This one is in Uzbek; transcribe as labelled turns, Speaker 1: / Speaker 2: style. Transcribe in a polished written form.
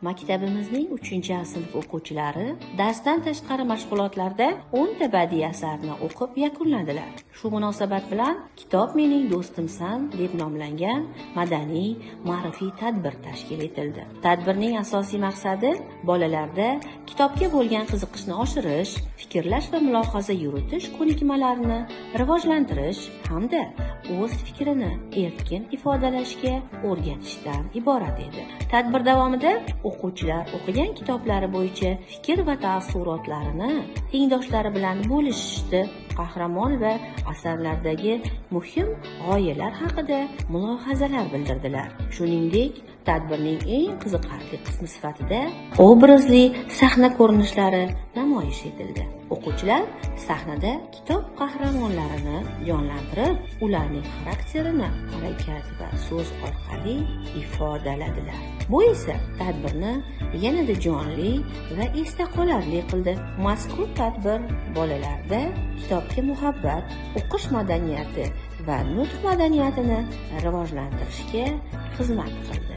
Speaker 1: Maktabimizning 3-sinf o'quvchilari darsdan tashqari mashg'ulotlarda 10 ta badiiy asarni o'qib yakunladilar. Shu munosabat bilan Kitob mening do'stimsan deb nomlangan madaniy, ma'rifiy tadbir tashkil etildi. Tadbirning asosiy maqsadi bolalarda kitobga bo'lgan qiziqishni oshirish, fikrlash va mulohaza yuritish ko'nikmalarini rivojlantirish hamda o'z fikrini erkin ifodalashga o'rgatishdan iborat edi. Tadbir davomida o'quvchilar o'qigan kitoblari bo'yicha fikr va taassurotlarini tengdoshlari bilan bo'lishishdi. Qahramon va asarlardagi muhim g'oyalar haqida mulohazalar bildirdilar. Shuningdek, tadbirning eng qiziqarli qismi sifatida obrazli sahna ko'rinishlari namoyish etildi. O'quvchilar sahnada kitob qahramonlarini jonlantirib, ularning xarakterini harakat va so'z orqali ifodaladilar. Bu esa tadbirni yanada jonli va esda qolarli qildi. Mazkur tadbir bolalarda kitobga muhabbat, o'qish madaniyati va nutq madaniyatini rivojlantirishga xizmat qildi.